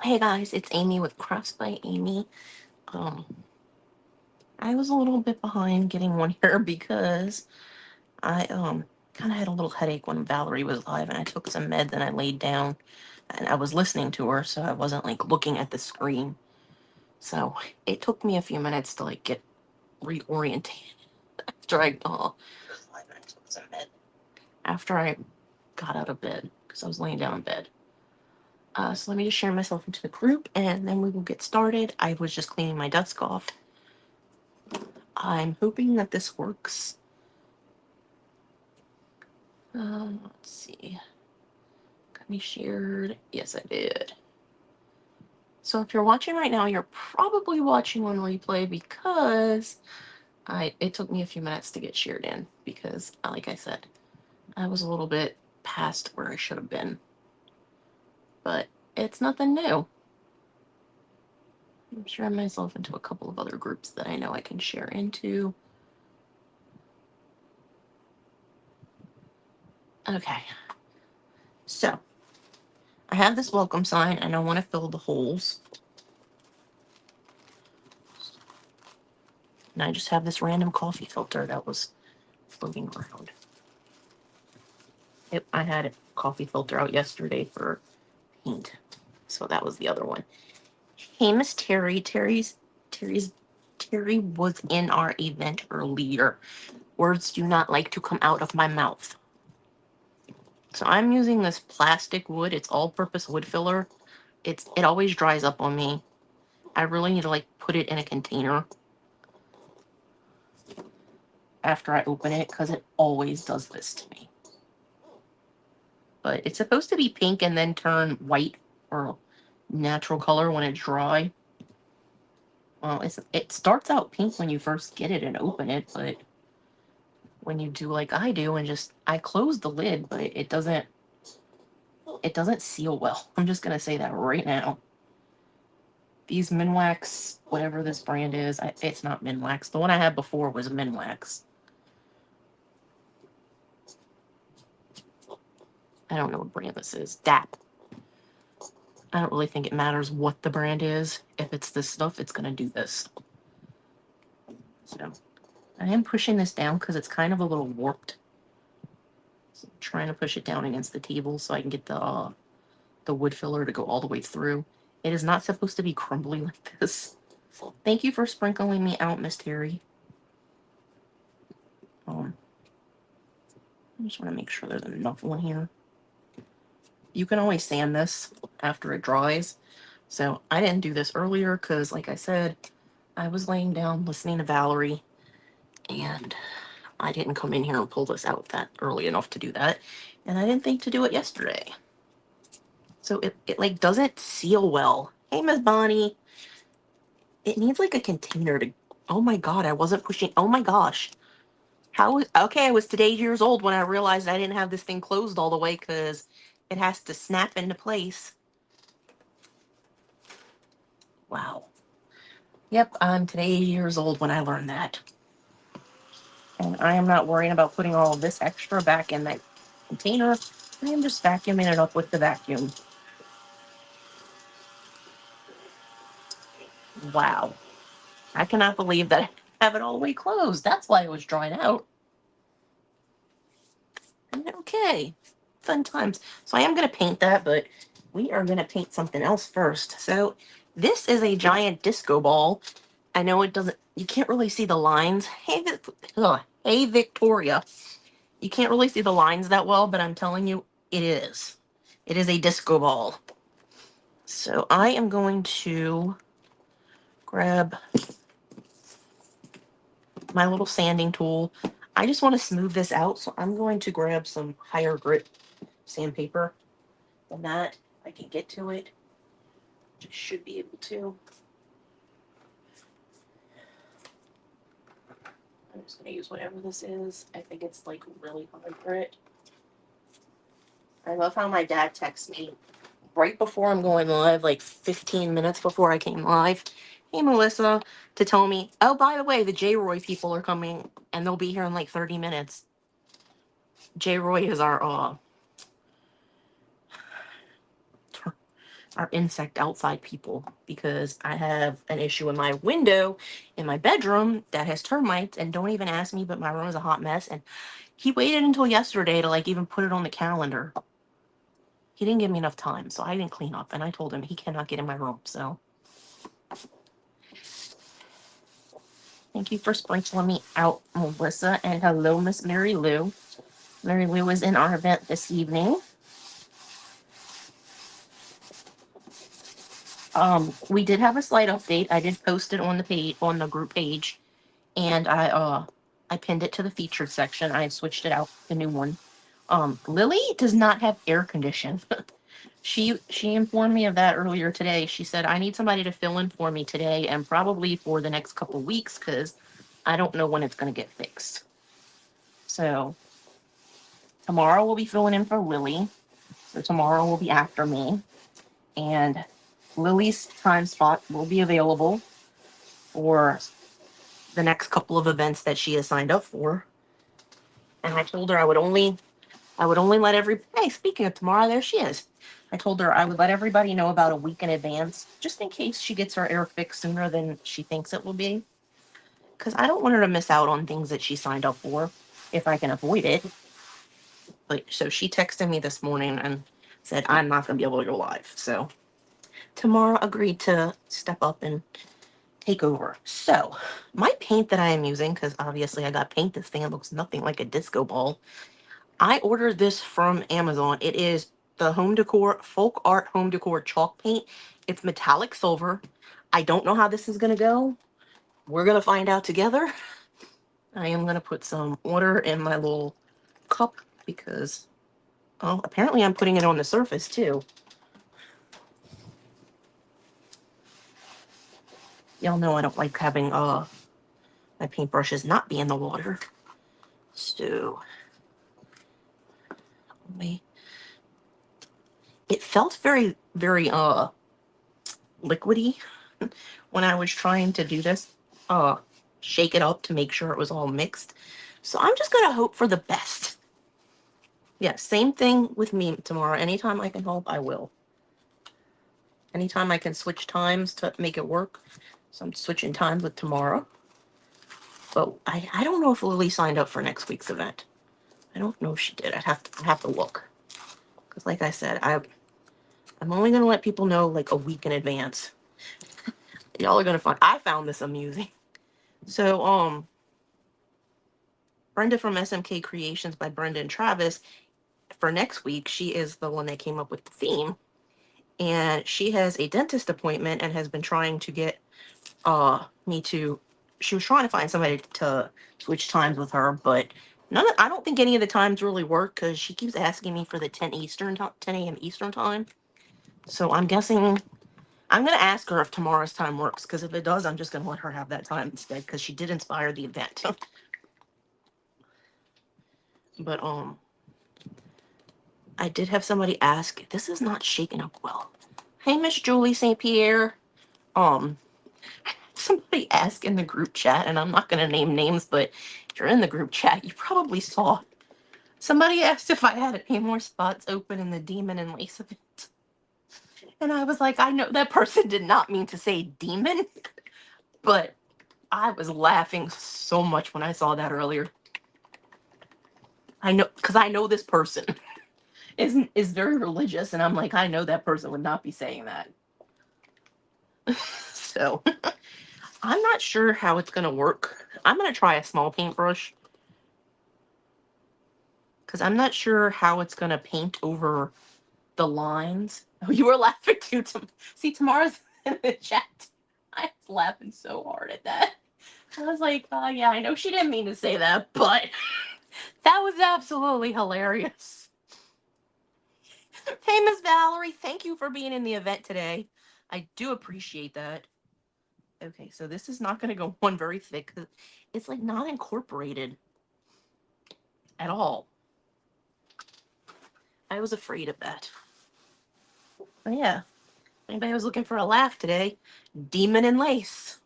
Hey guys, it's Amy with Crafts by Aimee. I was a little bit behind getting one here because I kind of had a little headache when Valerie was live, and I took some meds and I laid down and I was listening to her, so I wasn't like looking at the screen. So it took me a few minutes to like get reoriented after I took some med after I got out of bed because I was laying down in bed. So let me just share myself into the group and then we will get started. I was just cleaning my desk off. I'm hoping that this works. Let's see. Got me shared. Yes, I did. So if you're watching right now, you're probably watching on replay because it took me a few minutes to get shared in because, like I said, I was a little bit past where I should have been. But it's nothing new. I'm sharing myself into a couple of other groups that I know I can share into. Okay. So I have this welcome sign and I want to fill the holes. And I just have this random coffee filter that was floating around. I had a coffee filter out yesterday for paint. So that was the other one. Hey, Miss Terry. Terry was in our event earlier. Words do not like to come out of my mouth. So I'm using this plastic wood. It's all-purpose wood filler. It always dries up on me. I really need to like put it in a container after I open it because it always does this to me. But it's supposed to be pink and then turn white or natural color when it's dry. Well, it starts out pink when you first get it and open it, but when you do like I do and I close the lid, but it doesn't seal well. I'm just gonna say that right now. These Minwax, whatever this brand is, it's not Minwax. The one I had before was Minwax. I don't know what brand this is. DAP. I don't really think it matters what the brand is. If it's this stuff, it's gonna do this. So I am pushing this down because it's kind of a little warped. So I'm trying to push it down against the table so I can get the wood filler to go all the way through. It is not supposed to be crumbly like this. Thank you for sprinkling me out, Miss Terry. I just want to make sure there's enough on here. You can always sand this after it dries. So I didn't do this earlier because, like I said, I was laying down listening to Valerie, and I didn't come in here and pull this out that early enough to do that. And I didn't think to do it yesterday. So it like doesn't seal well. Hey, Miss Bonnie. It needs like a container to. Oh my god, I wasn't pushing. Oh my gosh. Okay, I was today years old when I realized I didn't have this thing closed all the way because it has to snap into place. Wow. Yep, I'm today years old when I learned that. And I am not worrying about putting all of this extra back in that container. I am just vacuuming it up with the vacuum. Wow. I cannot believe that I have it all the way closed. That's why it was drying out. Okay. Fun times. So I am going to paint that, but we are going to paint something else first. So this is a giant disco ball. I know it doesn't, you can't really see the lines. Hey, Victoria. You can't really see the lines that well, but I'm telling you, it is. It is a disco ball. So I am going to grab my little sanding tool. I just want to smooth this out, so I'm going to grab some higher grit sandpaper than that. If I can get to it, which I should be able to. I'm just going to use whatever this is. I think it's like really hard grit. I love how my dad texts me right before I'm going live, like 15 minutes before I came live. Hey, Melissa, to tell me, oh, by the way, the J. Roy people are coming and they'll be here in like 30 minutes. J. Roy is our are insect outside people, because I have an issue in my window in my bedroom that has termites, and don't even ask me, but my room is a hot mess. And he waited until yesterday to like even put it on the calendar. He didn't give me enough time, so I didn't clean up, and I told him he cannot get in my room. So thank you for sprinkling me out, Melissa, and hello, Miss Mary Lou. Mary Lou was in our event this evening. We did have a slight update. I did post it on the page, on the group page, and I pinned it to the featured section. I switched it out, the new one. Lily does not have air condition. She informed me of that earlier today. She said, I need somebody to fill in for me today and probably for the next couple weeks, because I don't know when it's going to get fixed. So tomorrow we'll be filling in for Lily. So tomorrow will be after me. And Lily's time spot will be available for the next couple of events that she has signed up for. And I told her I would only let hey, speaking of Tamara, there she is. I told her I would let everybody know about a week in advance, just in case she gets her air fixed sooner than she thinks it will be. Because I don't want her to miss out on things that she signed up for if I can avoid it. But so she texted me this morning and said I'm not going to be able to go live. So Tamara agreed to step up and take over. So my paint that I am using, because obviously I got paint this thing, it looks nothing like a disco ball. I ordered this from Amazon. It is the home decor, folk art home decor chalk paint. It's metallic silver. I don't know how this is going to go. We're going to find out together. I am going to put some water in my little cup because, oh, apparently I'm putting it on the surface too. Y'all know I don't like having my paintbrushes not be in the water. So, it felt very, very liquidy when I was trying to do this. Shake it up to make sure it was all mixed. So I'm just gonna hope for the best. Yeah, same thing with me tomorrow. Anytime I can help, I will. Anytime I can switch times to make it work. So I'm switching times with Tamara. But I don't know if Lily signed up for next week's event. I don't know if she did. I'd have to look. Because like I said, I'm only gonna let people know like a week in advance. Y'all are gonna find I found this amusing. So Brenda from SMK Creations by Brenda and Travis, for next week, she is the one that came up with the theme. And she has a dentist appointment and has been trying to get me to, she was trying to find somebody to switch times with her, but I don't think any of the times really work, because she keeps asking me for the 10 a.m. Eastern time. So I'm guessing I'm gonna ask her if tomorrow's time works, because if it does, I'm just gonna let her have that time instead, because she did inspire the event. But I did have somebody ask, this is not shaken up well. Hey, Miss Julie St. Pierre. Somebody asked in the group chat, and I'm not going to name names, but if you're in the group chat, you probably saw. Somebody asked if I had any more spots open in the Demon and Lace event. And I was like, I know that person did not mean to say demon, but I was laughing so much when I saw that earlier. I know, because I know this person is very religious, and I'm like, I know that person would not be saying that. So I'm not sure how it's gonna work. I'm gonna try a small paintbrush, because I'm not sure how it's gonna paint over the lines. Oh, you were laughing too. See, Tamara's in the chat. I was laughing so hard at that. I was like, yeah, I know she didn't mean to say that, but that was absolutely hilarious. Hey, Miss Valerie, thank you for being in the event today. I do appreciate that. Okay, so this is not going to go on very thick. It's like not incorporated at all. I was afraid of that. But yeah, anybody was looking for a laugh today, Demon and Lace.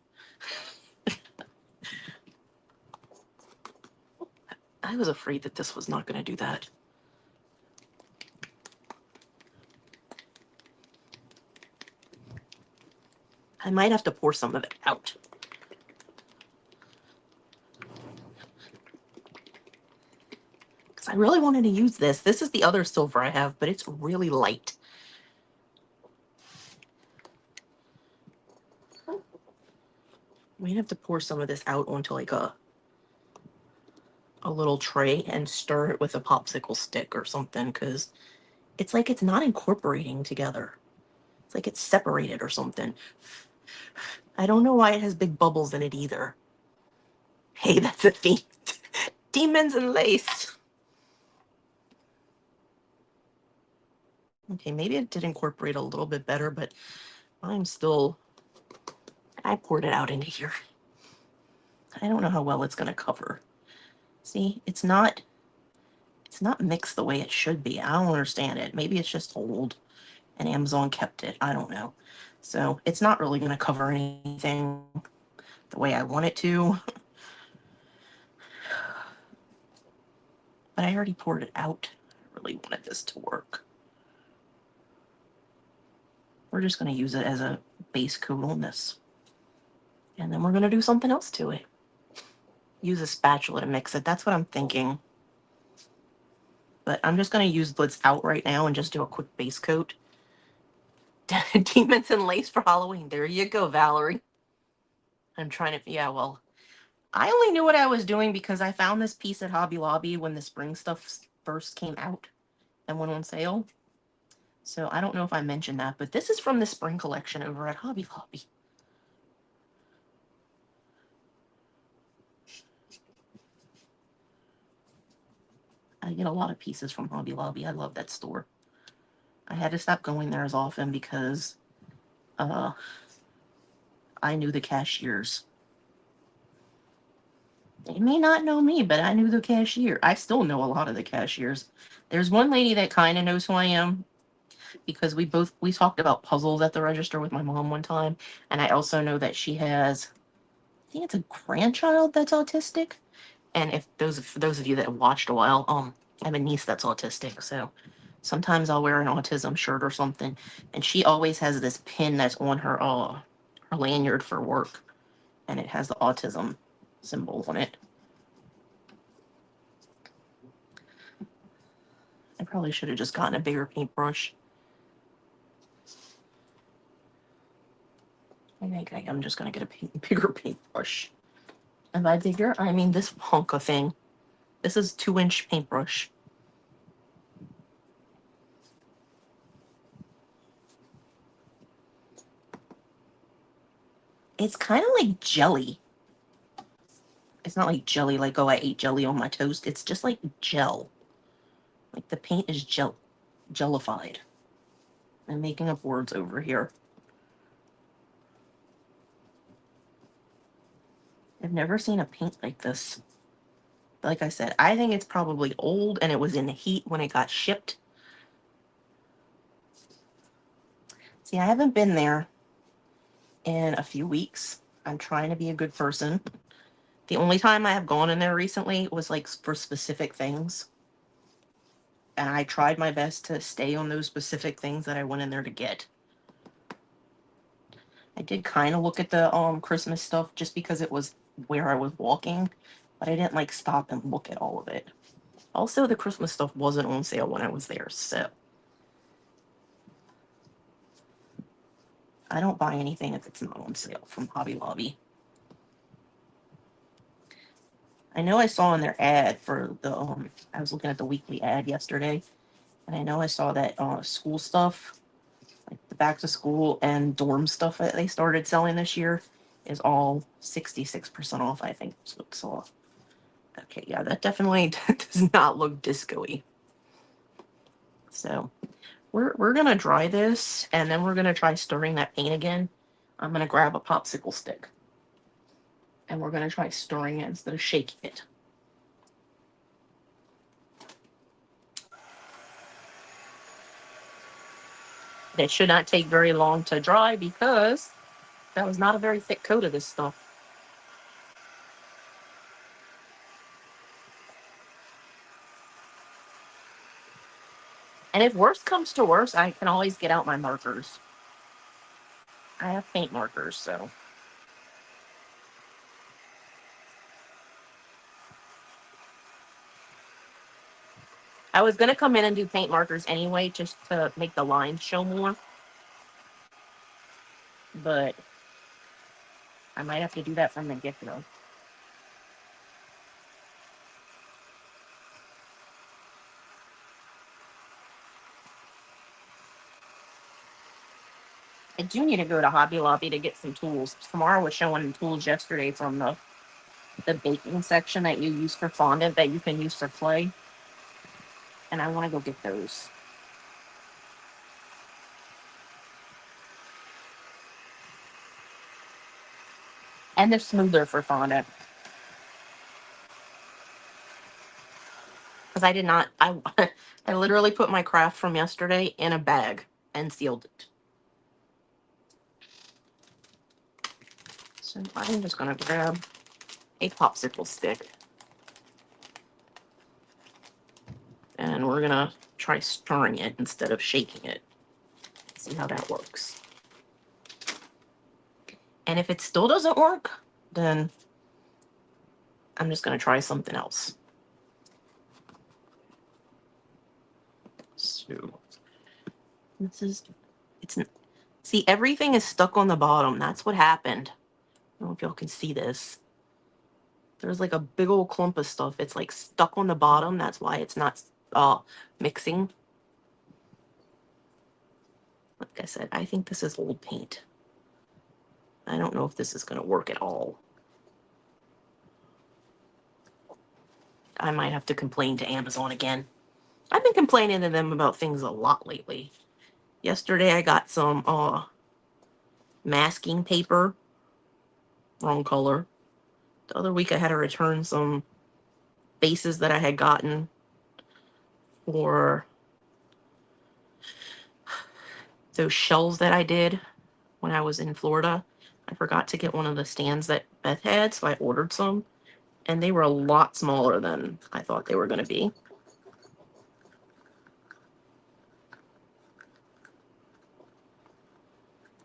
I was afraid that this was not going to do that. I might have to pour some of it out. Because I really wanted to use this. This is the other silver I have, but it's really light. We have to pour some of this out onto like a little tray and stir it with a popsicle stick or something, because it's like it's not incorporating together. It's like it's separated or something. I don't know why it has big bubbles in it either. Hey, that's a theme. Demons and lace. Okay, maybe it did incorporate a little bit better, but I'm still... I poured it out into here. I don't know how well it's going to cover. See, it's not mixed the way it should be. I don't understand it. Maybe it's just old and Amazon kept it. I don't know. So it's not really going to cover anything the way I want it to. But I already poured it out. I really wanted this to work. We're just going to use it as a base coat on this. And then we're going to do something else to it. Use a spatula to mix it. That's what I'm thinking. But I'm just going to use what's out right now and just do a quick base coat. Demons and lace for Halloween. There you go, Valerie. I'm trying to... Yeah, well, I only knew what I was doing because I found this piece at Hobby Lobby when the spring stuff first came out and went on sale. So I don't know if I mentioned that, but this is from the spring collection over at Hobby Lobby. I get a lot of pieces from Hobby Lobby. I love that store. I had to stop going there as often because I knew the cashiers. They may not know me, but I knew the cashier. I still know a lot of the cashiers. There's one lady that kind of knows who I am because we talked about puzzles at the register with my mom one time, and I also know that she has, I think it's a grandchild that's autistic. And if for those of you that have watched a while, I have a niece that's autistic, so sometimes I'll wear an autism shirt or something, and she always has this pin that's on her lanyard for work, and it has the autism symbol on it. I probably should have just gotten a bigger paintbrush. I think I'm just gonna get a bigger paintbrush. And by bigger, I mean this honka thing. This is 2-inch paintbrush. It's kind of like jelly. It's not like jelly, like, oh, I ate jelly on my toast. It's just like gel. Like the paint is jellified. I'm making up words over here. I've never seen a paint like this. Like I said, I think it's probably old and it was in the heat when it got shipped. See, I haven't been there in a few weeks. I'm trying to be a good person. The only time I have gone in there recently was like for specific things. And I tried my best to stay on those specific things that I went in there to get. I did kind of look at the Christmas stuff just because it was where I was walking, but I didn't like stop and look at all of it. Also, the Christmas stuff wasn't on sale when I was there, so I don't buy anything if it's not on sale from Hobby Lobby. I know I saw in their ad for the I was looking at the weekly ad yesterday, and I know I saw that school stuff, like the back to school and dorm stuff that they started selling this year, is all 66% off, I think. So it's all okay. Yeah, that definitely does not look disco-y. So we're gonna dry this, and then we're gonna try stirring that paint again. I'm gonna grab a popsicle stick, and we're gonna try stirring it instead of shaking it. It should not take very long to dry because that was not a very thick coat of this stuff. And if worst comes to worst, I can always get out my markers. I have paint markers, so. I was going to come in and do paint markers anyway, just to make the lines show more. But I might have to do that from the get-go. I do need to go to Hobby Lobby to get some tools. Tamara was showing tools yesterday from the baking section that you use for fondant that you can use for clay. And I want to go get those. And they're smoother for fondant. Because I did not, I literally put my craft from yesterday in a bag and sealed it. So I'm just going to grab a popsicle stick. And we're going to try stirring it instead of shaking it. See how that works. And if it still doesn't work, then I'm just going to try something else. So this is, see, everything is stuck on the bottom. That's what happened. I don't know if y'all can see this. There's like a big old clump of stuff. It's like stuck on the bottom. That's why it's not mixing. Like I said, I think this is old paint. I don't know if this is going to work at all. I might have to complain to Amazon again. I've been complaining to them about things a lot lately. Yesterday I got some masking paper. Wrong color. The other week I had to return some bases that I had gotten for those shells that I did when I was in Florida. I forgot to get one of the stands that Beth had, so I ordered some. And they were a lot smaller than I thought they were going to be.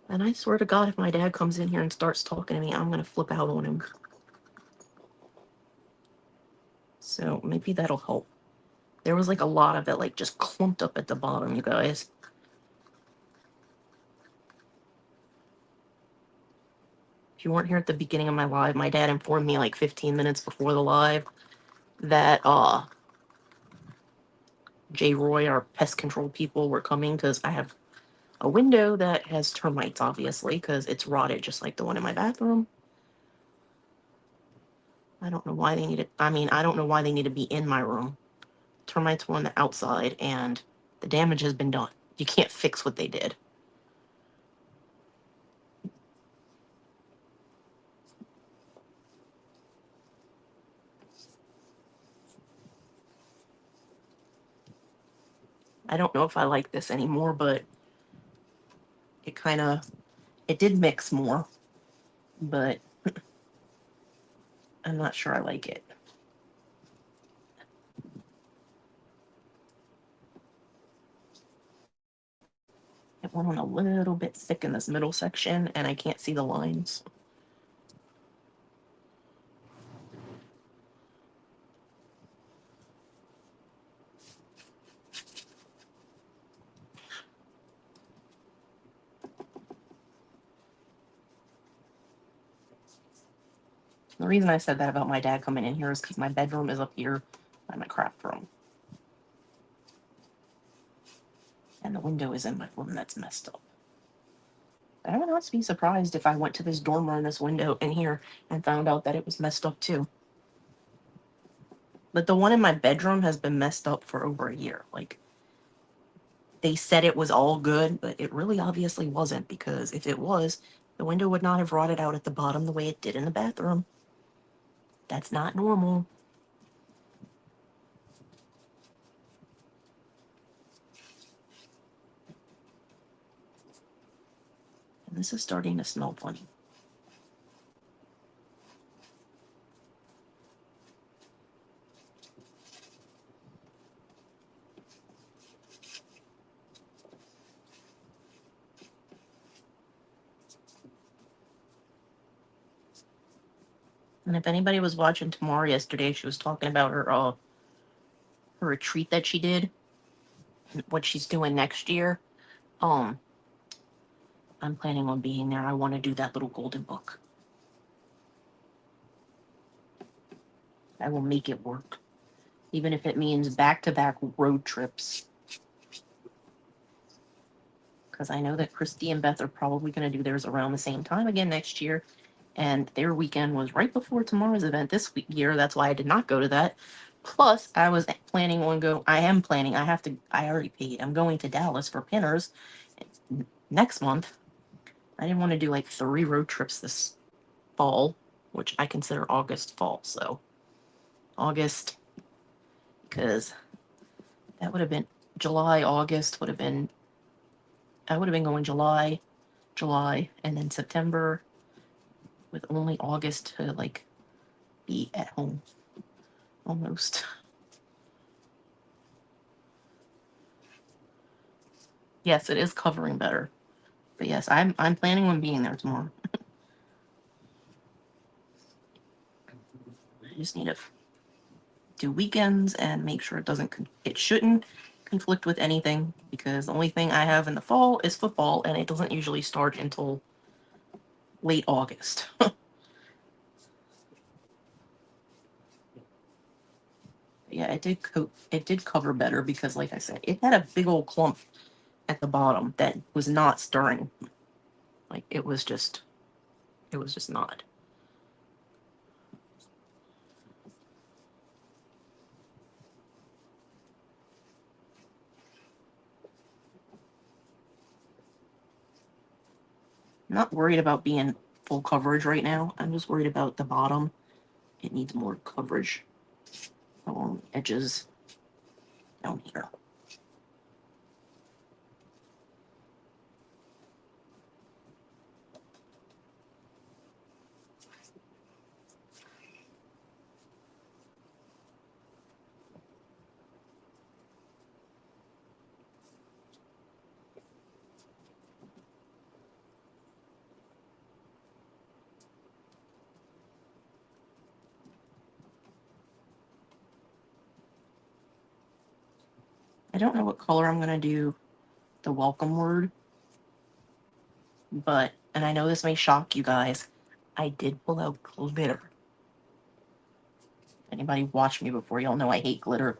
And I swear to God, if my dad comes in here and starts talking to me, I'm going to flip out on him. So maybe that'll help. There was like a lot of it like just clumped up at the bottom, you guys. If you weren't here at the beginning of my live, my dad informed me like 15 minutes before the live that J. Roy, our pest control people, were coming because I have a window that has termites, obviously, because it's rotted just like the one in my bathroom. I don't know why they need it. I mean, I don't know why they need to be in my room. Termites were on the outside, and the damage has been done. You can't fix what they did. I don't know if I like this anymore, but it did mix more, but I'm not sure I like it. It went on a little bit thick in this middle section, and I can't see the lines. The reason I said that about my dad coming in here is because my bedroom is up here by my craft room. And the window is in my room that's messed up. I would not be surprised if I went to this dormer in this window in here and found out that it was messed up too. But the one in my bedroom has been messed up for over a year. Like, they said it was all good, but it really obviously wasn't, because if it was, the window would not have rotted out at the bottom the way it did in the bathroom. That's not normal. And this is starting to smell funny. And if anybody was watching Tamara yesterday, she was talking about her retreat that she did, what she's doing next year. I'm planning on being there. I want to do that little golden book. I will make it work, even if it means back-to-back road trips. Because I know that Christy and Beth are probably going to do theirs around the same time again next year. And their weekend was right before tomorrow's event this year. That's why I did not go to that. Plus, I was planning on I already paid. I'm going to Dallas for Pinners next month. I didn't want to do like 3 road trips this fall, which I consider August fall. So, August, because that would have been July, August would have been, I would have been going July, and then September, with only August to like be at home almost. Yes, it is covering better. But yes, I'm planning on being there tomorrow. I just need to do weekends and make sure it shouldn't conflict with anything, because the only thing I have in the fall is football, and it doesn't usually start until late August. Yeah, it did cover better because, like I said, it had a big old clump at the bottom that was not stirring. Like it was just not. I'm not worried about being full coverage right now. I'm just worried about the bottom. It needs more coverage along the edges down here. I don't know what color I'm going to do the welcome word, and I know this may shock you guys, I did pull out glitter. Anybody watch me before, y'all know I hate glitter.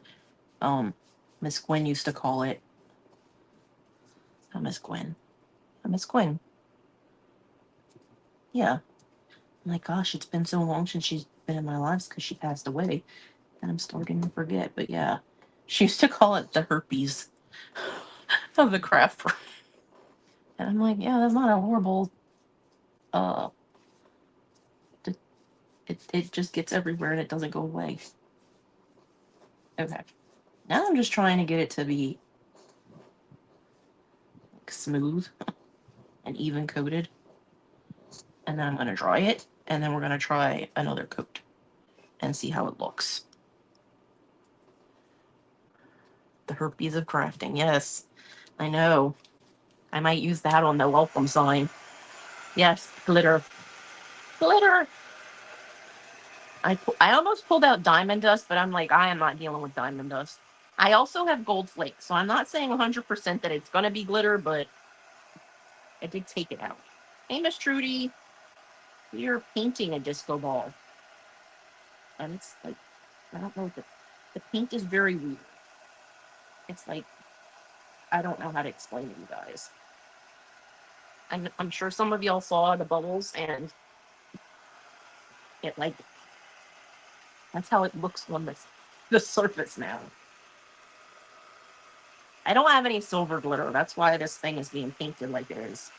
Miss Gwen used to call it, Miss Gwen. Miss Gwen. Yeah. My gosh, it's been so long since she's been in my lives because she passed away that I'm starting to forget. But yeah, she used to call it the herpes of the craft room. And I'm like, yeah, that's not a horrible. Uh, it just gets everywhere and it doesn't go away. Okay, now I'm just trying to get it to be like smooth and even coated, and then I'm gonna dry it, and then we're gonna try another coat and see how it looks. The herpes of crafting, yes, I know. I might use that on the welcome sign. Yes, glitter. Glitter! I almost pulled out diamond dust, but I'm like, I am not dealing with diamond dust. I also have gold flakes, so I'm not saying 100% that it's going to be glitter, but I did take it out. Hey, Miss Trudy, you're painting a disco ball. And it's like, I don't know, the paint is very weird. It's like, I don't know how to explain it, you guys. I'm sure some of y'all saw the bubbles, and it like, that's how it looks on the surface now. I don't have any silver glitter. That's why this thing is being painted like it is.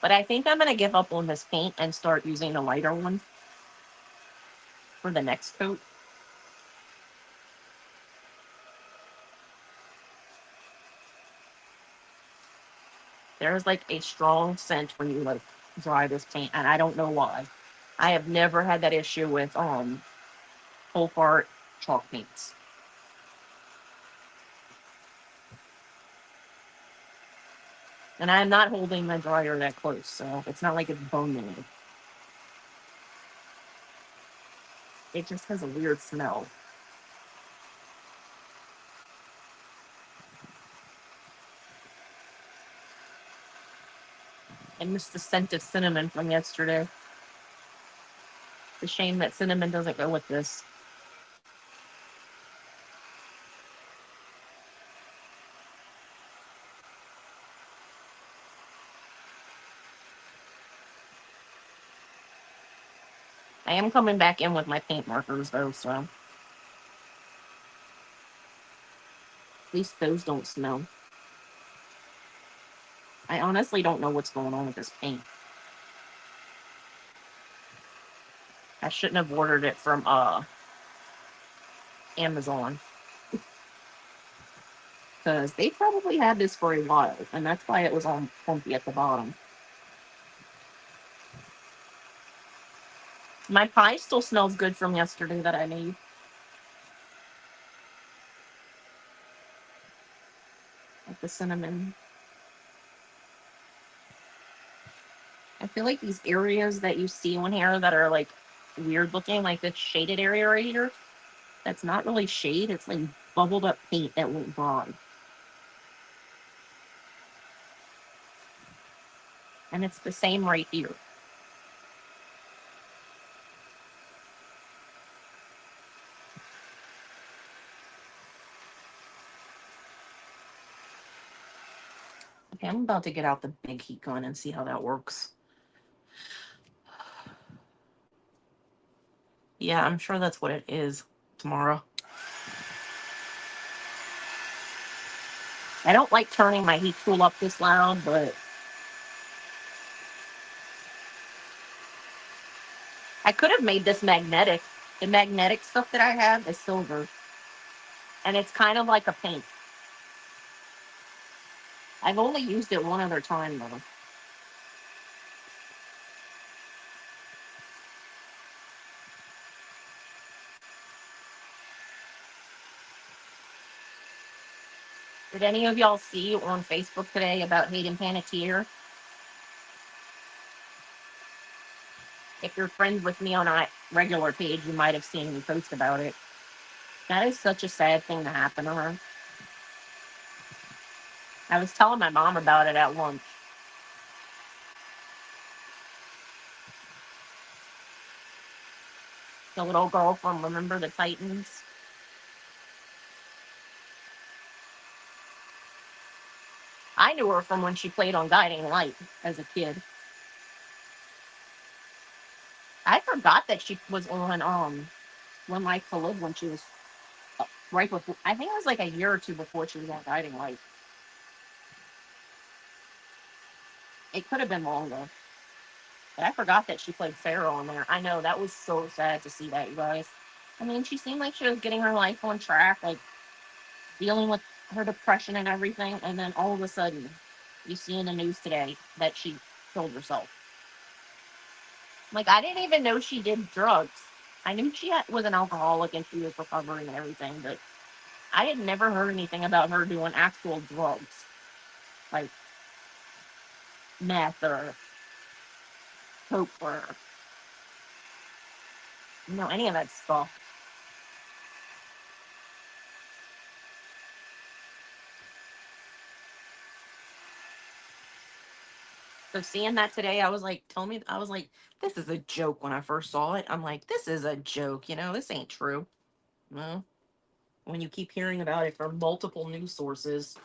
But I think I'm going to give up on this paint and start using the lighter one for the next coat. There's like a strong scent when you like dry this paint, and I don't know why. I have never had that issue with full part chalk paints. And I'm not holding my dryer that close, so it's not like it's bone-in. It just has a weird smell. I missed the scent of cinnamon from yesterday. It's a shame that cinnamon doesn't go with this. I am coming back in with my paint markers, though, so at least those don't smell. I honestly don't know what's going on with this paint. I shouldn't have ordered it from Amazon, because they probably had this for a while, and that's why it was all funky at the bottom. My pie still smells good from yesterday that I made. Like the cinnamon. I feel like these areas that you see on here that are like weird looking, like this shaded area right here, that's not really shade, it's like bubbled up paint that won't dry. And it's the same right here. Okay, I'm about to get out the big heat gun and see how that works. Yeah, I'm sure that's what it is, Tamara. I don't like turning my heat tool up this loud, but I could have made this magnetic. The magnetic stuff that I have is silver, and it's kind of like a paint. I've only used it one other time, though. Did any of y'all see on Facebook today about Hayden Panettiere? If you're friends with me on a regular page, you might have seen me post about it. That is such a sad thing to happen to her. I was telling my mom about it at lunch. The little girl from Remember the Titans. I knew her from when she played on Guiding Light as a kid. I forgot that she was on One Life to Live when she was right before. I think it was like a year or two before she was on Guiding Light. It could have been longer. But I forgot that she played Pharaoh on there. I know, that was so sad to see that, you guys. I mean, she seemed like she was getting her life on track, like dealing with her depression and everything, and then all of a sudden, you see in the news today that she killed herself. Like, I didn't even know she did drugs. I knew she was an alcoholic and she was recovering and everything, but I had never heard anything about her doing actual drugs, like meth or coke or, any of that stuff. So seeing that today, I was like, I was like, this is a joke when I first saw it. I'm like, this is a joke, this ain't true. Well, when you keep hearing about it from multiple news sources,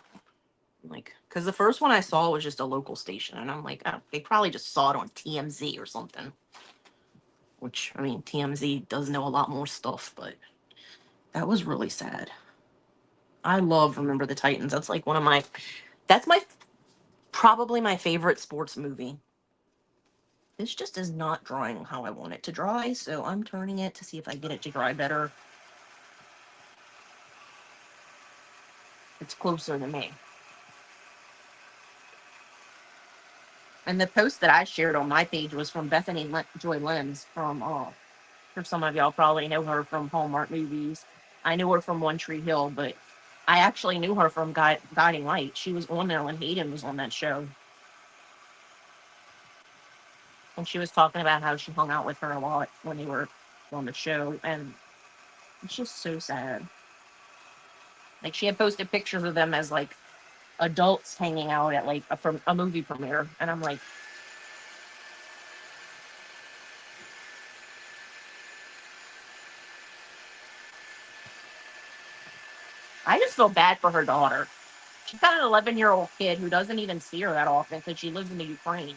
like, because the first one I saw was just a local station, and I'm like, oh, they probably just saw it on TMZ or something. Which, I mean, TMZ does know a lot more stuff, but that was really sad. I love Remember the Titans. That's like that's probably my favorite sports movie. This just is not drying how I want it to dry, so I'm turning it to see if I get it to dry better. It's closer to me. And the post that I shared on my page was from Bethany Joy Lenz from, for some of y'all probably know her from Hallmark movies. I knew her from One Tree Hill, but I actually knew her from Guiding Light. She was on there when Hayden was on that show. And she was talking about how she hung out with her a lot when they were on the show, and it's just so sad. Like, she had posted pictures of them as like adults hanging out at like a movie premiere, and I'm like, I just feel bad for her daughter. She's got an 11-year-old kid who doesn't even see her that often because she lives in the Ukraine.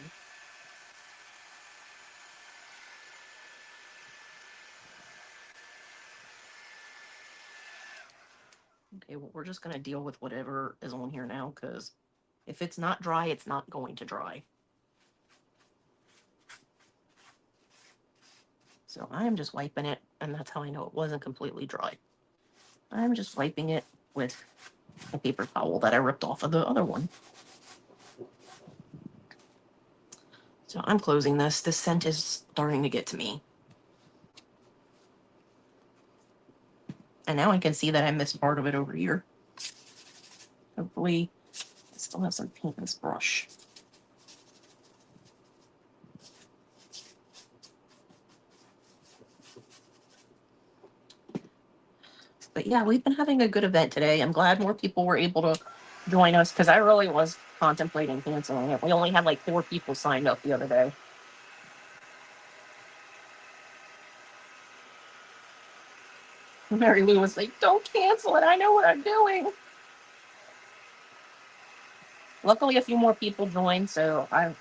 Okay, well, we're just going to deal with whatever is on here now, because if it's not dry, it's not going to dry. So I'm just wiping it, and that's how I know it wasn't completely dry. I'm just wiping it with a paper towel that I ripped off of the other one. So I'm closing this. This scent is starting to get to me. And now I can see that I missed part of it over here. Hopefully, I still have some paint in this brush. But yeah, we've been having a good event today. I'm glad more people were able to join us, because I really was contemplating canceling it. We only had like 4 people signed up the other day. Mary Lou was like, "Don't cancel it. I know what I'm doing." Luckily, a few more people joined, so I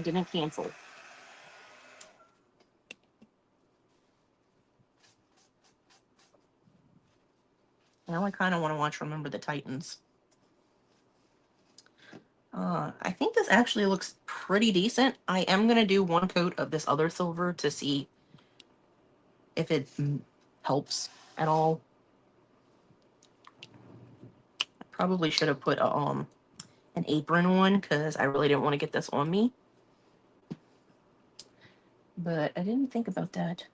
didn't cancel. Now I kind of want to watch Remember the Titans. I think this actually looks pretty decent. I am going to do 1 coat of this other silver to see if it helps at all. I probably should have put an apron on, because I really didn't want to get this on me. But I didn't think about that.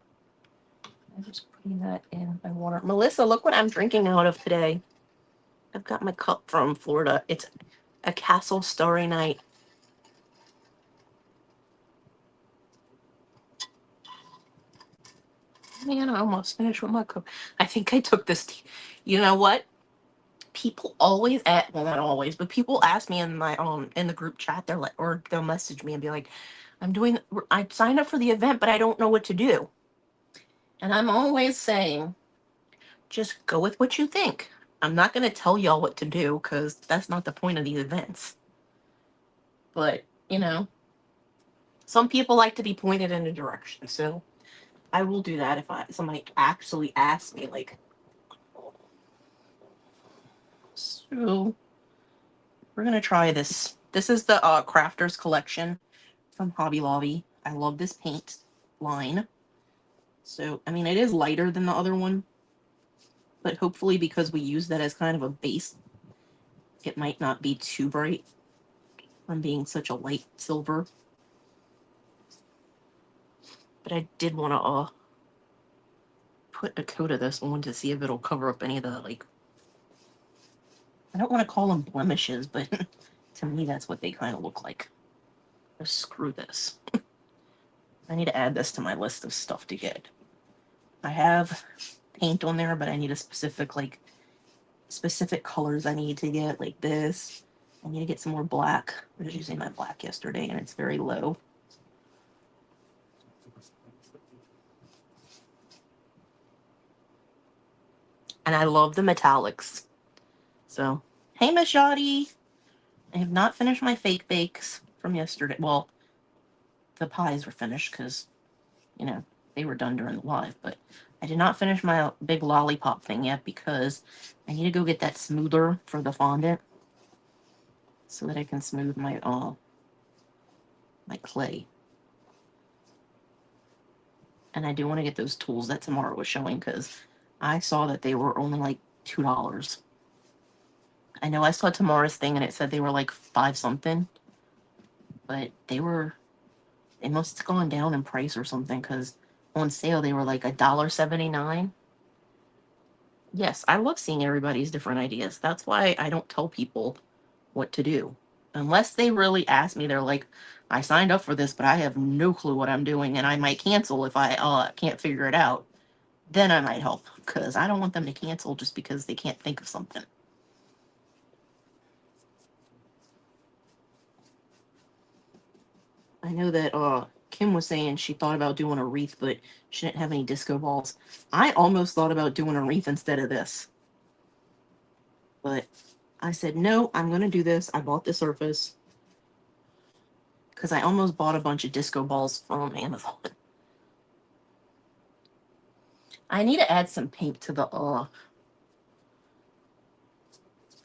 I'm just putting that in my water. Melissa, look what I'm drinking out of today. I've got my cup from Florida. It's a Castle Starry Night. Man, I almost finished with my cup. I think I took this tea. You know what? People always well, not always, but people ask me in my in the group chat, they're like, or they'll message me and be like, I signed up for the event, but I don't know what to do. And I'm always saying, just go with what you think. I'm not going to tell y'all what to do, because that's not the point of these events. But, you know, some people like to be pointed in a direction, so I will do that if somebody actually asks me, like. So we're gonna try this. This is the Crafters Collection from Hobby Lobby. I love this paint line. So, I mean, it is lighter than the other one, but hopefully, because we use that as kind of a base, it might not be too bright from being such a light silver. But I did want to put a coat of this on to see if it'll cover up any of the, like, I don't want to call them blemishes, but to me that's what they kind of look like. Just screw this. I need to add this to my list of stuff to get. I have paint on there, but I need a specific colors I need to get, like this. I need to get some more black. I was using my black yesterday, and it's very low. And I love the metallics. So, hey, Miss Yachty. I have not finished my fake bakes from yesterday. Well, the pies were finished because, you know, they were done during the live. But I did not finish my big lollipop thing yet, because I need to go get that smoother for the fondant so that I can smooth my clay. And I do want to get those tools that Tamara was showing, because I saw that they were only like $2. I know I saw Tamara's thing and it said they were like 5 something, but they must have gone down in price or something, because on sale they were like $1.79. Yes, I love seeing everybody's different ideas. That's why I don't tell people what to do. Unless they really ask me, they're like, I signed up for this, but I have no clue what I'm doing, and I might cancel if I can't figure it out. Then I might help, because I don't want them to cancel just because they can't think of something. I know that Kim was saying she thought about doing a wreath, but she didn't have any disco balls. I almost thought about doing a wreath instead of this. But I said, no, I'm going to do this. I bought the surface because I almost bought a bunch of disco balls from Amazon. I need to add some paint to the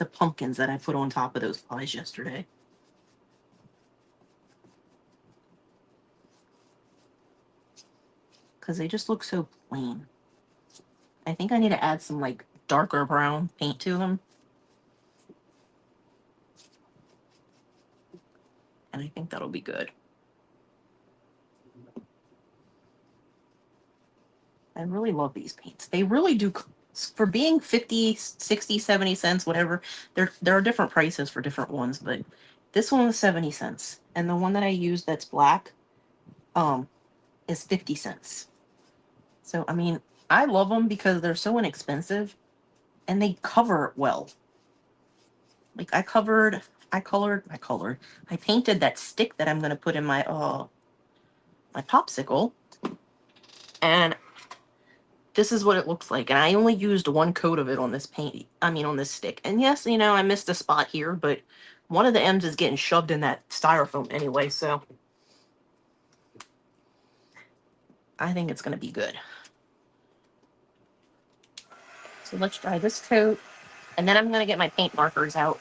pumpkins that I put on top of those pies yesterday. Because they just look so plain. I think I need to add some like darker brown paint to them. And I think that'll be good. I really love these paints. They really do, for being 50, 60, 70 cents, whatever, there are different prices for different ones, but this one was 70 cents. And the one that I used that's black is 50 cents. So, I mean, I love them because they're so inexpensive and they cover well. Like I painted that stick that I'm going to put in my popsicle, and this is what it looks like. And I only used one coat of it on this on this stick. And yes, you know, I missed a spot here, but one of the M's is getting shoved in that styrofoam anyway, so I think it's going to be good. So let's try this coat, and then I'm going to get my paint markers out,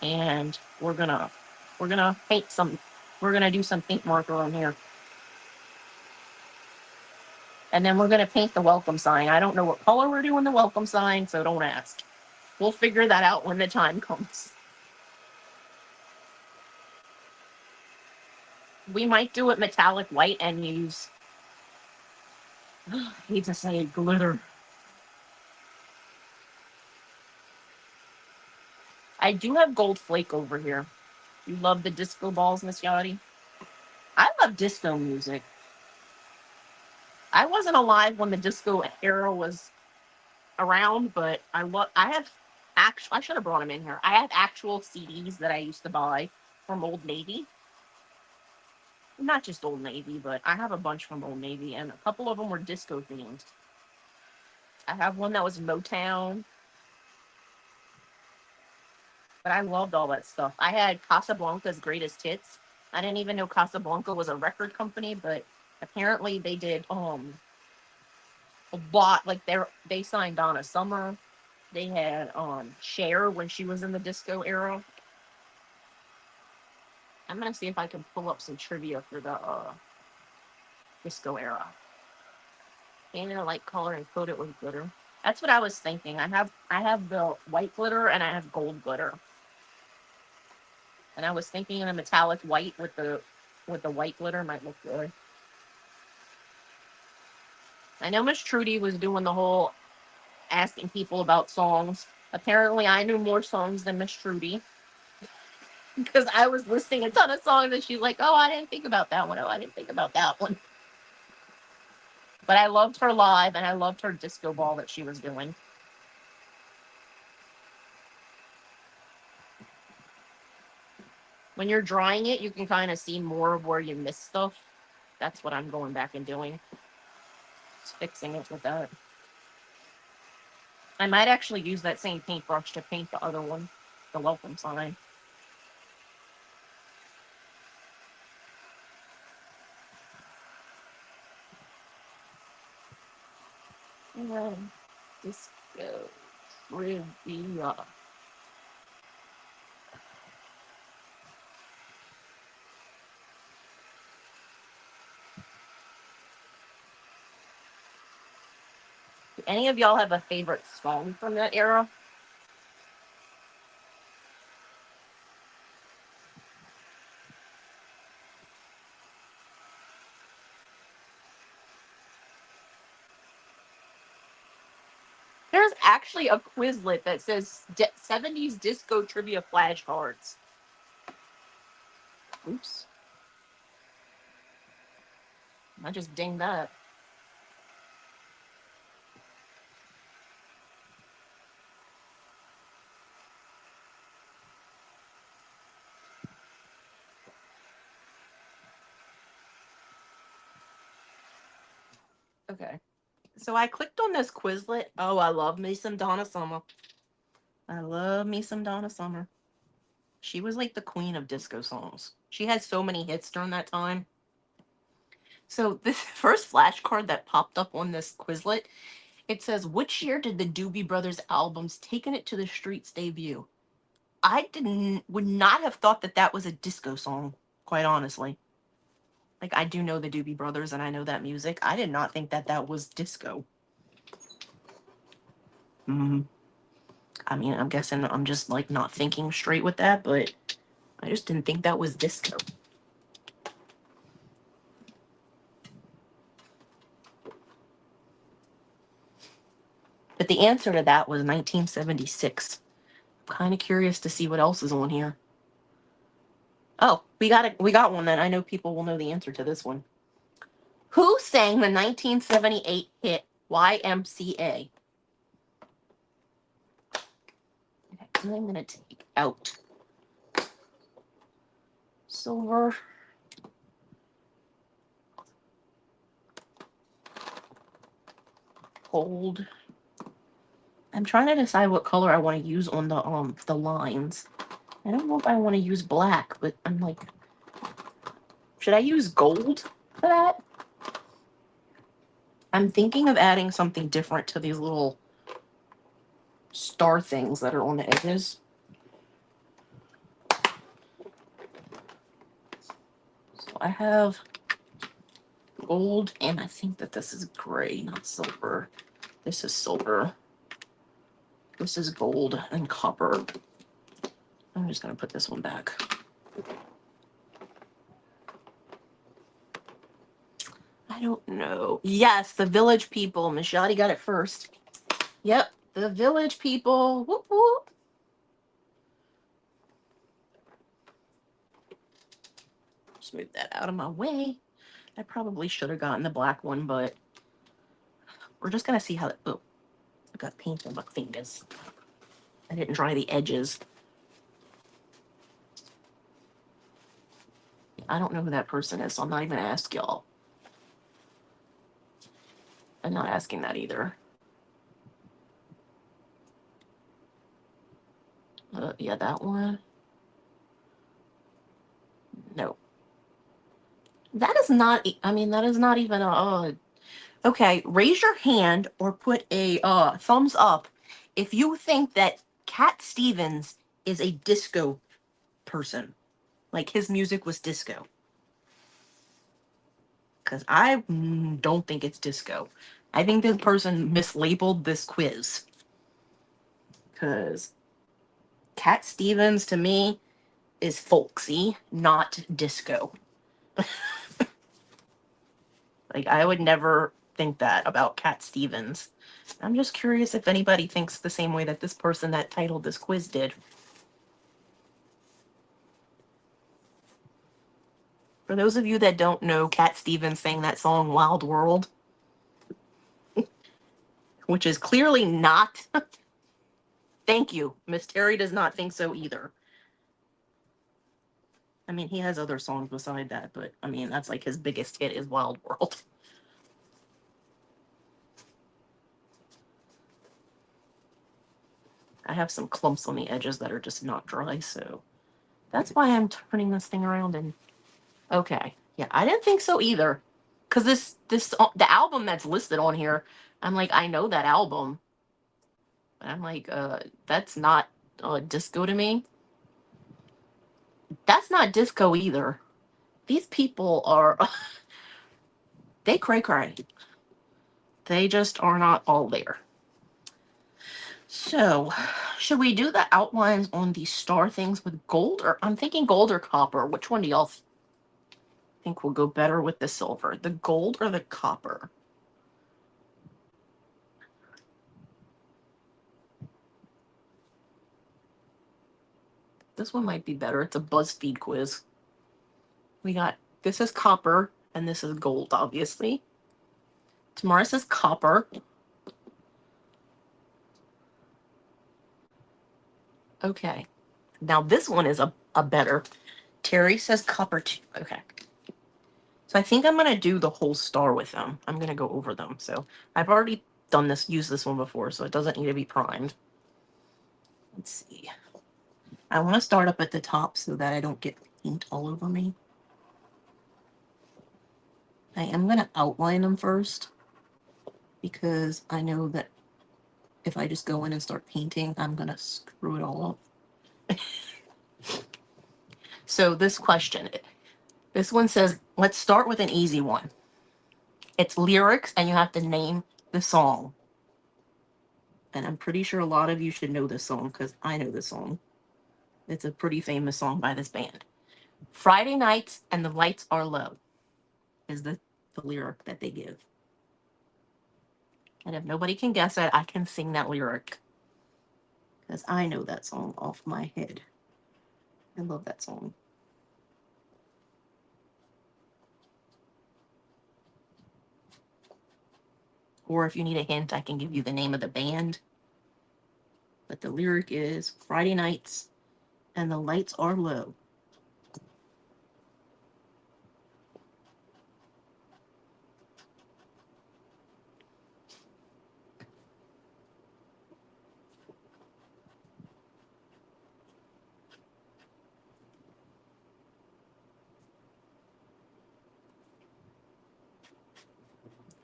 and we're going to paint some, we're going to do some paint marker on here. And then we're going to paint the welcome sign. I don't know what color we're doing the welcome sign, so don't ask. We'll figure that out when the time comes. We might do it metallic white and use, I hate to say it, glitter. I do have gold flake over here. You love the disco balls, Miss Yachty? I love disco music. I wasn't alive when the disco era was around, but I should have brought them in here. I have actual CDs that I used to buy from Old Navy. Not just Old Navy, but I have a bunch from Old Navy, and a couple of them were disco themed. I have one that was Motown, but I loved all that stuff. I had Casablanca's Greatest Hits. I didn't even know Casablanca was a record company, but apparently they did a lot. Like they signed Donna Summer. They had Cher when she was in the disco era. I'm gonna see if I can pull up some trivia for the disco era. Paint in a light color and coat it with glitter. That's what I was thinking. I have the white glitter and I have gold glitter. And I was thinking a metallic white with the white glitter might look good. I know Miss Trudy was doing the whole asking people about songs. Apparently I knew more songs than Miss Trudy. Because I was listing a ton of songs and she's like, oh, I didn't think about that one. Oh, I didn't think about that one. But I loved her live and I loved her disco ball that she was doing. When you're drawing it, you can kind of see more of where you miss stuff. That's what I'm going back and doing. Just fixing it with that. I might actually use that same paintbrush to paint the other one, the welcome sign. And then disco trivia. Do any of y'all have a favorite song from that era? There's actually a Quizlet that says 70s disco trivia flashcards. Oops. I just dinged that. Okay. So I clicked on this Quizlet. Oh, I love me some Donna Summer. I love me some Donna Summer. She was like the queen of disco songs. She had so many hits during that time. So this first flashcard that popped up on this Quizlet, it says, which year did the Doobie Brothers albums Taking It to the Streets debut? I would not have thought that that was a disco song, quite honestly. Like, I do know the Doobie Brothers and I know that music. I did not think that that was disco. I mean, I'm guessing I'm just, like, not thinking straight with that, but I just didn't think that was disco. But the answer to that was 1976. I'm kind of curious to see what else is on here. Oh, we got one then. I know people will know the answer to this one. Who sang the 1978 hit YMCA? Okay, I'm gonna take out silver. Gold. I'm trying to decide what color I want to use on the lines. I don't know if I want to use black, but I'm like, should I use gold for that? I'm thinking of adding something different to these little star things that are on the edges. So I have gold, and I think that this is gray, not silver. This is silver. This is gold and copper. I'm just going to put this one back. I don't know. Yes, the Village People. Miss Yachty got it first. Yep, the Village People. Whoop, whoop. Just move that out of my way. I probably should have gotten the black one, but we're just going to see how it... Oh, I got paint on my fingers. I didn't dry the edges. I don't know who that person is, so I'm not even going to ask y'all. I'm not asking that either. Yeah, that one. No. That is not, I mean, that is not even a, okay, raise your hand or put a thumbs up if you think that Cat Stevens is a disco person. Like, his music was disco. Because I don't think it's disco. I think this person mislabeled this quiz. Because Cat Stevens, to me, is folksy, not disco. Like, I would never think that about Cat Stevens. I'm just curious if anybody thinks the same way that this person that titled this quiz did. For those of you that don't know, Cat Stevens sang that song Wild World, which is clearly not. Thank you. Miss Terry does not think so either. I mean, he has other songs beside that, but I mean, that's like his biggest hit is Wild World. I have some clumps on the edges that are just not dry, so that's why I'm turning this thing around and... Okay. Yeah, I didn't think so either. Because the album that's listed on here, I'm like, I know that album. But I'm like, that's not disco to me. That's not disco either. These people are, they cray. They just are not all there. So, should we do the outlines on these star things with gold? Or I'm thinking gold or copper. Which one do y'all think will go better with the silver? The gold or the copper? This one might be better. It's a BuzzFeed quiz. We got, this is copper, and this is gold, obviously. Tamara says copper. Okay. Now this one is a better. Terry says copper too. Okay. So I think I'm going to do the whole star with them. I'm going to go over them. So I've already done this, used this one before, so it doesn't need to be primed. Let's see. I want to start up at the top so that I don't get paint all over me. I am going to outline them first because I know that if I just go in and start painting, I'm going to screw it all up. So this question, this one says, let's start with an easy one. It's lyrics and you have to name the song. And I'm pretty sure a lot of you should know this song because I know this song. It's a pretty famous song by this band. Friday nights and the lights are low is the lyric that they give. And if nobody can guess it, I can sing that lyric because I know that song off my head. I love that song. Or if you need a hint, I can give you the name of the band. But the lyric is Friday nights and the lights are low.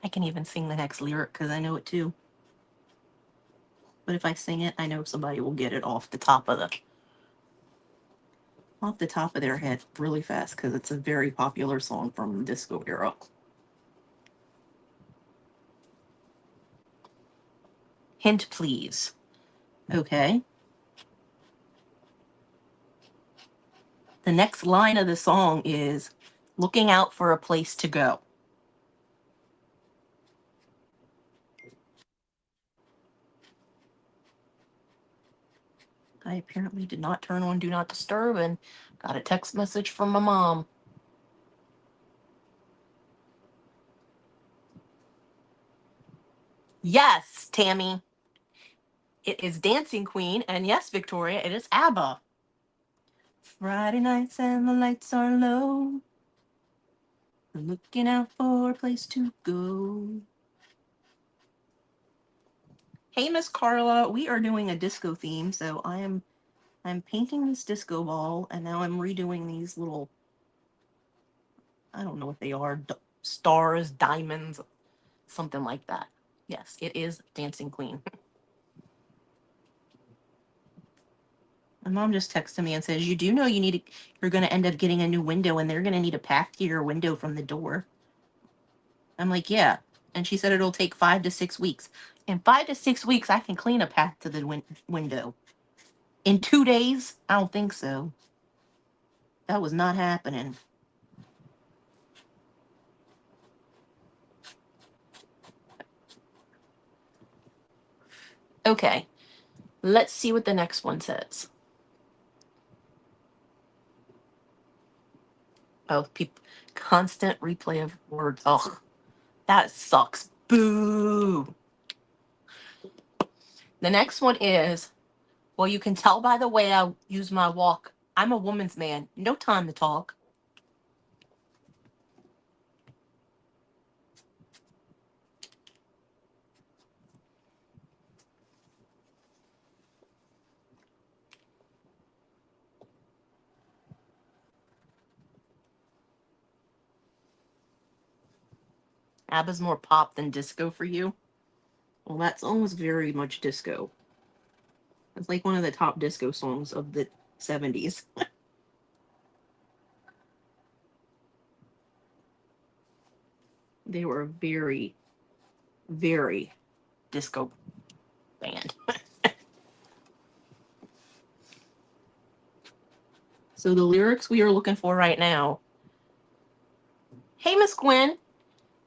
I can even sing the next lyric because I know it too. But if I sing it, I know somebody will get it off the top of their head really fast because it's a very popular song from the disco era. Hint, please. Okay. The next line of the song is looking out for a place to go. I apparently did not turn on Do Not Disturb and got a text message from my mom. Yes, Tammy. It is Dancing Queen, and yes, Victoria, it is ABBA. Friday nights and the lights are low. Looking out for a place to go. Hey, Miss Carla, we are doing a disco theme, so I'm painting this disco ball, and now I'm redoing these little, I don't know what they are, stars, diamonds, something like that. Yes, it is Dancing Queen. My mom just texted me and says, you do know you're going to end up getting a new window, and they're going to need a path to your window from the door. I'm like, yeah. And she said it'll take 5 to 6 weeks. In 5 to 6 weeks, I can clean a path to the window. In 2 days? I don't think so. That was not happening. Okay. Let's see what the next one says. Oh, constant replay of words. Oh, that sucks. Boo. The next one is, well, you can tell by the way I use my walk. I'm a woman's man. No time to talk. ABBA's more pop than disco for you. Well, that song was very much disco. It's like one of the top disco songs of the 70s. They were a very, very disco band. So the lyrics we are looking for right now. Hey, Miss Gwen.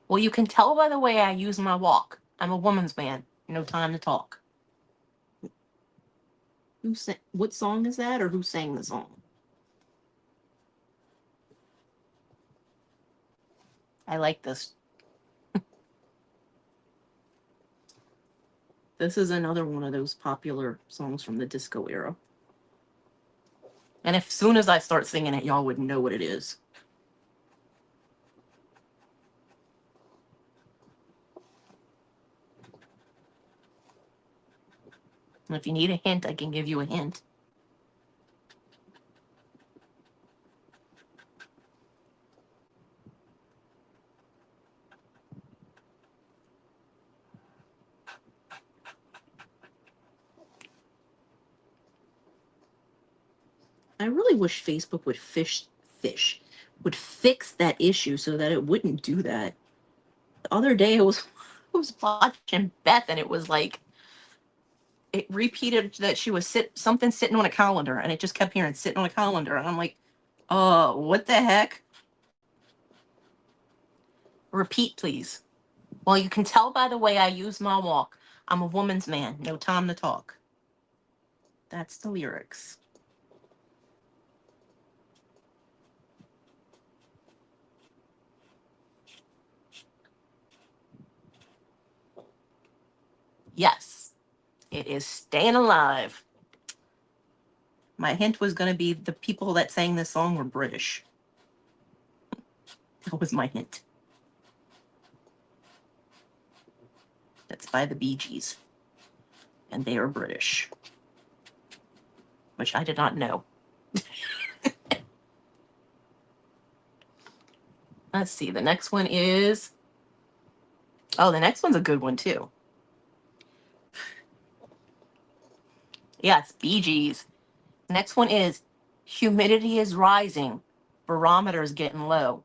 Well, you can tell by the way I use my walk. I'm a woman's man. No time to talk. What song is that, or who sang the song? I like this. This is another one of those popular songs from the disco era. And as soon as I start singing it, y'all would know what it is. And if you need a hint, I can give you a hint. I really wish Facebook would would fix that issue so that it wouldn't do that. The other day I was watching Beth, and it was like it repeated that she was something sitting on a calendar, and it just kept hearing sitting on a calendar, and I'm like, what the heck? Repeat, please. Well, you can tell by the way I use my walk. I'm a woman's man. No time to talk. That's the lyrics. Yes, it is Staying Alive. My hint was going to be the people that sang this song were British. That was my hint. That's by the Bee Gees. And they are British. Which I did not know. Let's see. The next one is... Oh, the next one's a good one, too. Yes, Bee Gees. Next one is Humidity is Rising. Barometer's getting low.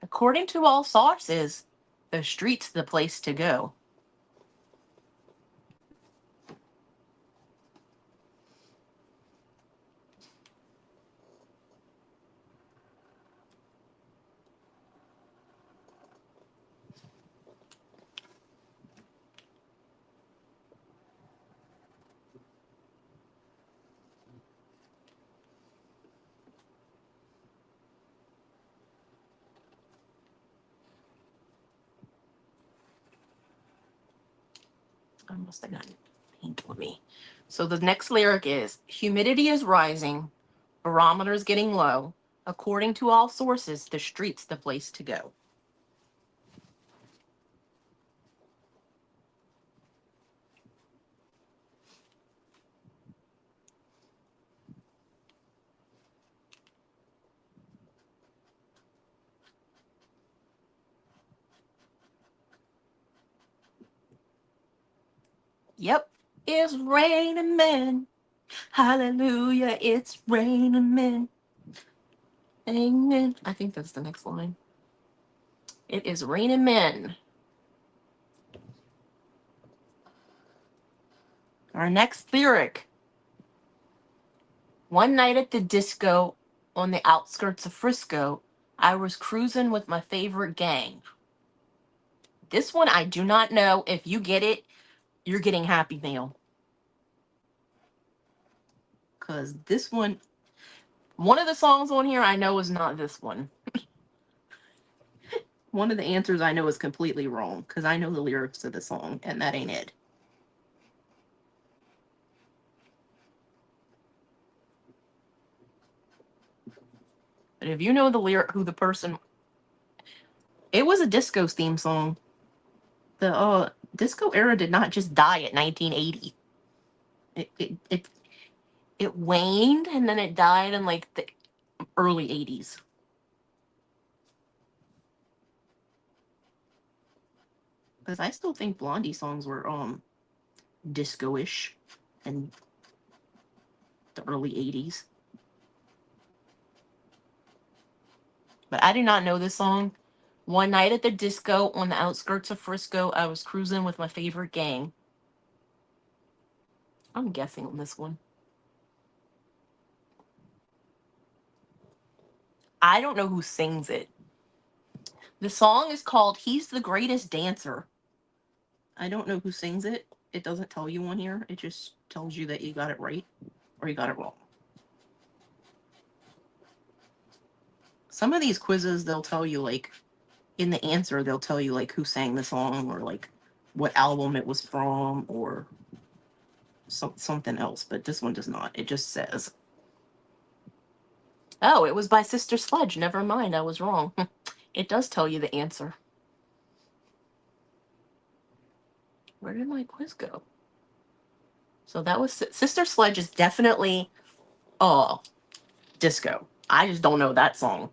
According to all sources, the street's the place to go. I must have gotten paint on me. So the next lyric is Humidity is rising, barometer's getting low. According to all sources, the street's the place to go. Yep, it's raining men. Hallelujah, it's raining men. Amen. I think that's the next line. It is raining men. Our next lyric. One night at the disco on the outskirts of Frisco, I was cruising with my favorite gang. This one I do not know. If you get it, you're getting Happy Meal. Because this one of the songs on here I know is not this one. One of the answers I know is completely wrong because I know the lyrics to the song, and that ain't it. But if you know the lyric, who the person... It was a disco's theme song. The disco era did not just die at 1980. It waned, and then it died in like the early 80s. Because I still think Blondie songs were disco-ish in the early 80s. But I do not know this song. One night at the disco on the outskirts of Frisco, I was cruising with my favorite gang. I'm guessing on this one. I don't know who sings it. The song is called He's the Greatest Dancer. I don't know who sings it. It doesn't tell you on here. It just tells you that you got it right or you got it wrong. Some of these quizzes, they'll tell you, like, in the answer, they'll tell you like who sang the song or like what album it was from or something else. But this one does not. It just says, oh, it was by Sister Sledge. Never mind, I was wrong. It does tell you the answer. Where did my quiz go? So that was Sister Sledge is definitely disco. I just don't know that song.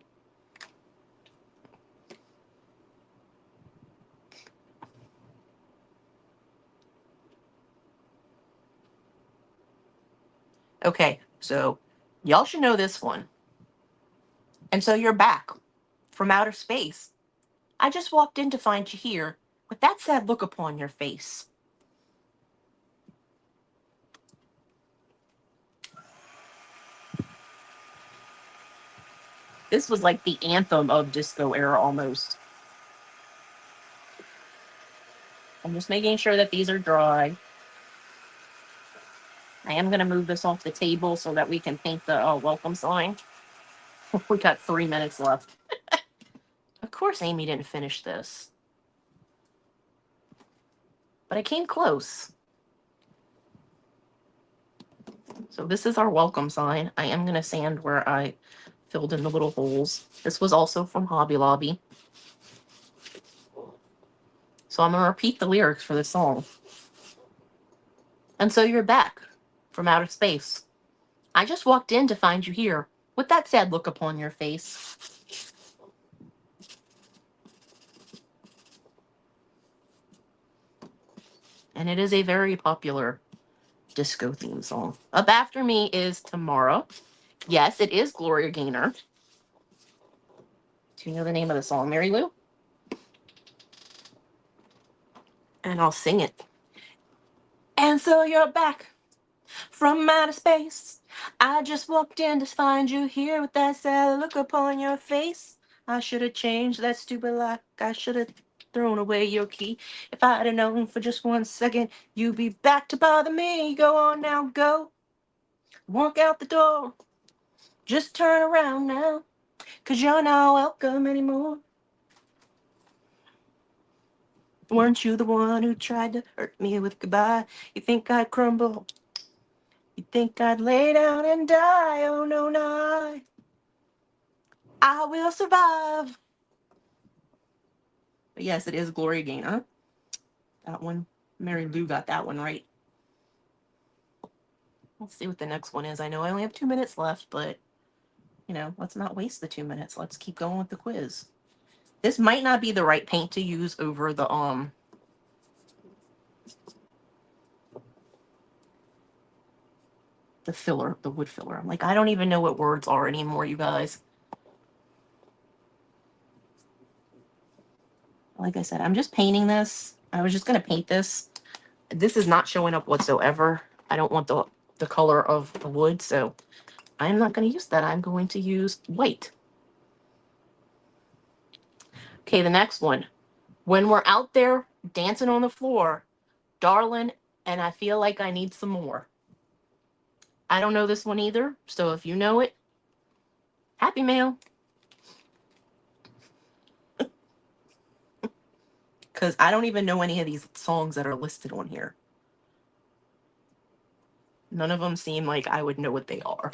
Okay, so y'all should know this one. And so you're back from outer space. I just walked in to find you here with that sad look upon your face. This was like the anthem of disco era almost. I'm just making sure that these are dry. I am going to move this off the table so that we can paint the welcome sign. We got 3 minutes left. Of course Amy didn't finish this. But I came close. So this is our welcome sign. I am going to sand where I filled in the little holes. This was also from Hobby Lobby. So I'm going to repeat the lyrics for this song. And so you're back from outer space. I just walked in to find you here with that sad look upon your face. And it is a very popular disco theme song. Up after me is Tamara. Yes, it is Gloria Gaynor. Do you know the name of the song, Mary Lou? And I'll sing it. And so you're back from outer space. I just walked in to find you here with that sad look upon your face. I should have changed that stupid lock. I should have thrown away your key. If I'd have known for just 1 second you'd be back to bother me. Go on now, go. Walk out the door. Just turn around now, 'cause you're not welcome anymore. Weren't you the one who tried to hurt me with goodbye? You think I'd crumble? You think I'd lay down and die? Oh no, no, I will survive. But yes, it is Gloria Gaynor. That one, Mary Lou got that one right. Let's see what the next one is. I know I only have 2 minutes left, but you know, let's not waste the 2 minutes. Let's keep going with the quiz. This might not be the right paint to use over the filler, the wood filler. Like, I don't even know what words are anymore, you guys. Like I said, I'm just painting this. I was just going to paint this. This is not showing up whatsoever. I don't want the color of the wood, so I'm not going to use that. I'm going to use white. Okay, the next one. When we're out there dancing on the floor, darling, and I feel like I need some more. I don't know this one either, so if you know it, happy mail. Because I don't even know any of these songs that are listed on here. None of them seem like I would know what they are.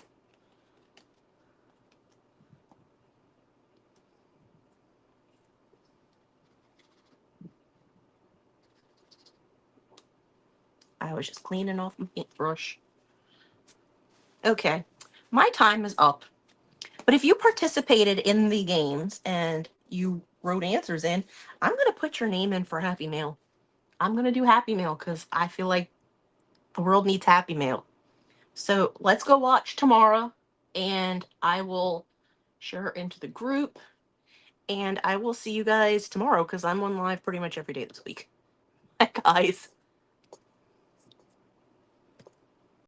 I was just cleaning off my paintbrush. Okay, my time is up. But if you participated in the games and you wrote answers in, I'm going to put your name in for Happy Mail. I'm going to do Happy Mail because I feel like the world needs Happy Mail. So let's go watch Tamara, and I will share her into the group. And I will see you guys tomorrow because I'm on live pretty much every day this week. Bye, guys.